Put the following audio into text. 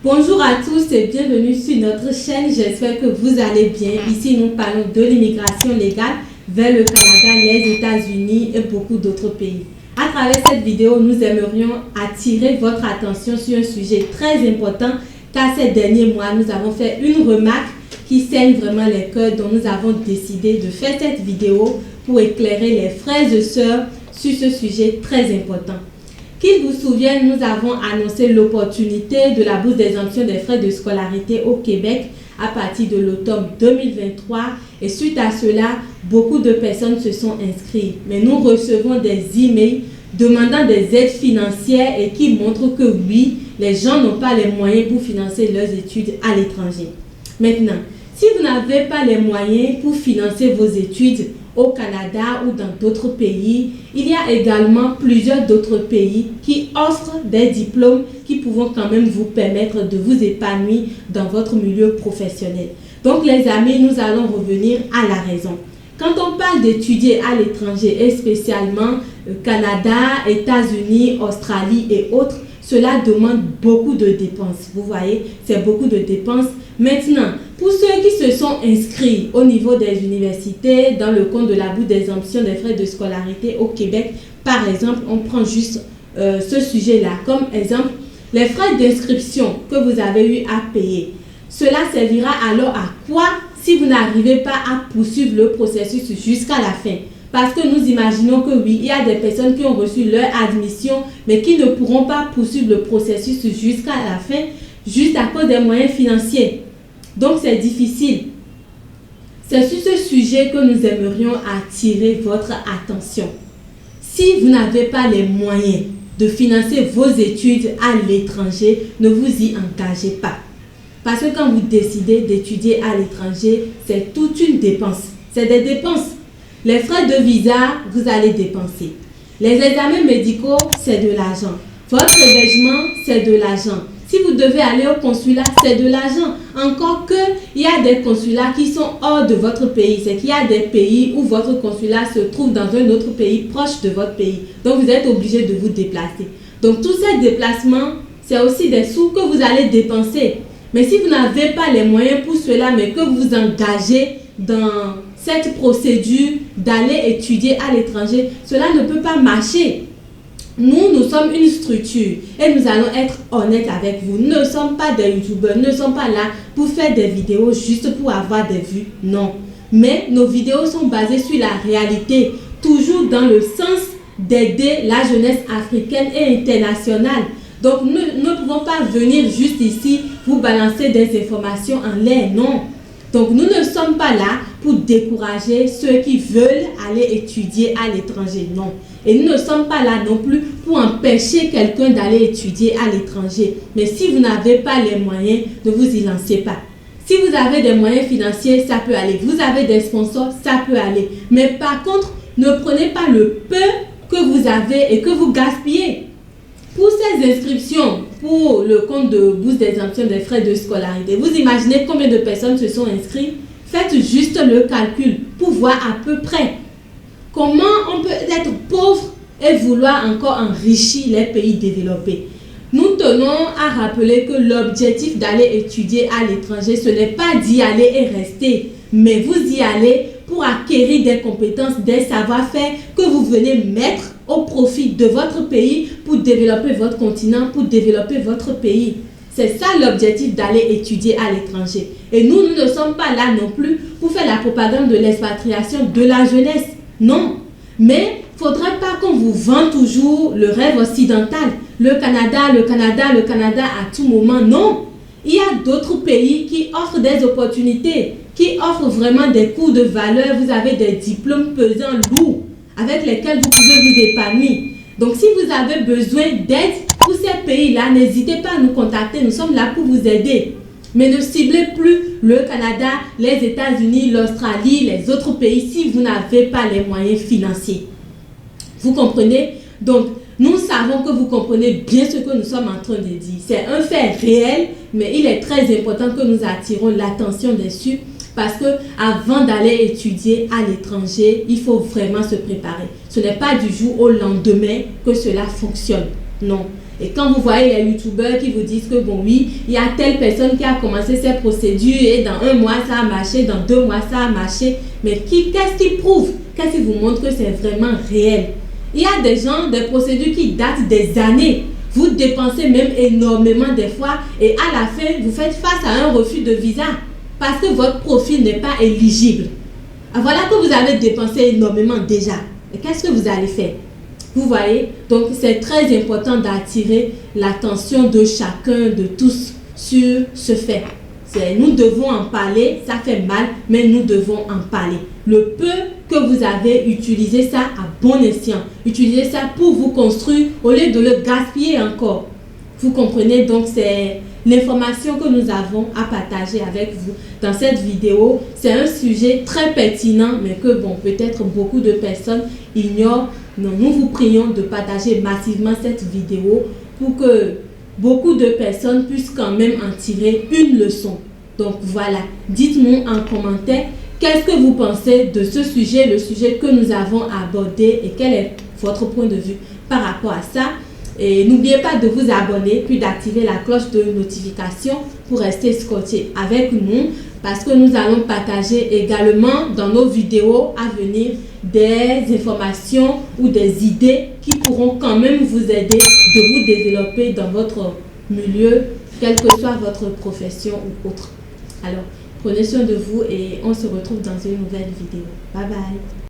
Bonjour à tous et bienvenue sur notre chaîne, j'espère que vous allez bien. Ici nous parlons de l'immigration légale vers le Canada, les États-Unis et beaucoup d'autres pays. À travers cette vidéo, nous aimerions attirer votre attention sur un sujet très important car ces derniers mois, nous avons fait une remarque qui saigne vraiment les cœurs, dont nous avons décidé de faire cette vidéo pour éclairer les frères et sœurs sur ce sujet très important. Qu'il vous souvienne, nous avons annoncé l'opportunité de la bourse d'exemption des frais de scolarité au Québec à partir de l'automne 2023 et suite à cela, beaucoup de personnes se sont inscrites. Mais nous recevons des emails demandant des aides financières et qui montrent que oui, les gens n'ont pas les moyens pour financer leurs études à l'étranger. Maintenant, si vous n'avez pas les moyens pour financer vos études au Canada ou dans d'autres pays, il y a également plusieurs d'autres pays qui offrent des diplômes qui pourront quand même vous permettre de vous épanouir dans votre milieu professionnel. Donc les amis, nous allons revenir à la raison. Quand on parle d'étudier à l'étranger et spécialement Canada, États-Unis, Australie et autres, cela demande beaucoup de dépenses. Vous voyez, c'est beaucoup de dépenses. Maintenant, pour ceux qui se sont inscrits au niveau des universités, dans le compte de la bourse d'exemption des frais de scolarité au Québec, par exemple, on prend juste ce sujet-là comme exemple, les frais d'inscription que vous avez eu à payer. Cela servira alors à quoi si vous n'arrivez pas à poursuivre le processus jusqu'à la fin? Parce que nous imaginons que oui, il y a des personnes qui ont reçu leur admission, mais qui ne pourront pas poursuivre le processus jusqu'à la fin, juste à cause des moyens financiers. Donc c'est difficile. C'est sur ce sujet que nous aimerions attirer votre attention. Si vous n'avez pas les moyens de financer vos études à l'étranger, ne vous y engagez pas. Parce que quand vous décidez d'étudier à l'étranger, c'est toute une dépense. C'est des dépenses. Les frais de visa, vous allez dépenser. Les examens médicaux, c'est de l'argent. Votre hébergement, c'est de l'argent. Si vous devez aller au consulat, c'est de l'argent. Encore qu'il y a des consulats qui sont hors de votre pays. C'est qu'il y a des pays où votre consulat se trouve dans un autre pays proche de votre pays. Donc, vous êtes obligé de vous déplacer. Donc, tous ces déplacements, c'est aussi des sous que vous allez dépenser. Mais si vous n'avez pas les moyens pour cela, mais que vous vous engagez dans cette procédure d'aller étudier à l'étranger, cela ne peut pas marcher. Nous sommes une structure et nous allons être honnêtes avec vous. Nous ne sommes pas des youtubeurs, nous ne sommes pas là pour faire des vidéos juste pour avoir des vues. Non. Mais nos vidéos sont basées sur la réalité, toujours dans le sens d'aider la jeunesse africaine et internationale. Donc nous ne pouvons pas venir juste ici vous balancer des informations en l'air, non. Donc nous ne sommes pas là pour décourager ceux qui veulent aller étudier à l'étranger, non. Et nous ne sommes pas là non plus pour empêcher quelqu'un d'aller étudier à l'étranger. Mais si vous n'avez pas les moyens, ne vous y lancez pas. Si vous avez des moyens financiers, ça peut aller. Vous avez des sponsors, ça peut aller. Mais par contre, ne prenez pas le peu que vous avez et que vous gaspillez. Pour ces inscriptions, pour le compte de bourse d'exemption des frais de scolarité, vous imaginez combien de personnes se sont inscrites? Faites juste le calcul pour voir à peu près comment on peut être pauvre et vouloir encore enrichir les pays développés. Nous tenons à rappeler que l'objectif d'aller étudier à l'étranger, ce n'est pas d'y aller et rester, mais vous y allez pour acquérir des compétences, des savoir-faire que vous venez mettre au profit de votre pays pour développer votre continent, pour développer votre pays. C'est ça l'objectif d'aller étudier à l'étranger. Et nous ne sommes pas là non plus pour faire la propagande de l'expatriation de la jeunesse. Non. Mais il ne faudrait pas qu'on vous vende toujours le rêve occidental. Le Canada, le Canada, le Canada à tout moment. Non. Il y a d'autres pays qui offrent des opportunités, qui offrent vraiment des cours de valeur. Vous avez des diplômes pesants, lourds, avec lesquels vous pouvez vous épanouir. Donc, si vous avez besoin d'aide pour ces pays-là, n'hésitez pas à nous contacter. Nous sommes là pour vous aider. Mais ne ciblez plus le Canada, les États-Unis, l'Australie, les autres pays si vous n'avez pas les moyens financiers. Vous comprenez? Donc, nous savons que vous comprenez bien ce que nous sommes en train de dire. C'est un fait réel, mais il est très important que nous attirons l'attention dessus parce que avant d'aller étudier à l'étranger, il faut vraiment se préparer. Ce n'est pas du jour au lendemain que cela fonctionne. Non. Et quand vous voyez les youtubeurs qui vous disent que bon oui, il y a telle personne qui a commencé cette procédure et dans 1 mois ça a marché, dans 2 mois ça a marché. Mais qu'est-ce qui prouve? Qu'est-ce qui vous montre que c'est vraiment réel? Il y a des gens, des procédures qui datent des années. Vous dépensez même énormément des fois et à la fin, vous faites face à un refus de visa parce que votre profil n'est pas éligible. Voilà que vous avez dépensé énormément déjà. Et qu'est-ce que vous allez faire? Vous voyez? Donc, c'est très important d'attirer l'attention de chacun, de tous, sur ce fait. Nous devons en parler, ça fait mal, mais nous devons en parler. Le peu que vous avez, utilisez ça à bon escient. Utilisez ça pour vous construire au lieu de le gaspiller encore. Vous comprenez? Donc, c'est l'information que nous avons à partager avec vous dans cette vidéo. C'est un sujet très pertinent, mais que bon, peut-être beaucoup de personnes ignorent. Non, nous vous prions de partager massivement cette vidéo pour que beaucoup de personnes puissent quand même en tirer une leçon. Donc voilà, dites-nous en commentaire qu'est-ce que vous pensez de ce sujet, le sujet que nous avons abordé et quel est votre point de vue par rapport à ça. Et n'oubliez pas de vous abonner puis d'activer la cloche de notification pour rester scotché avec nous parce que nous allons partager également dans nos vidéos à venir des informations ou des idées qui pourront quand même vous aider de vous développer dans votre milieu, quelle que soit votre profession ou autre. Alors, prenez soin de vous et on se retrouve dans une nouvelle vidéo. Bye bye.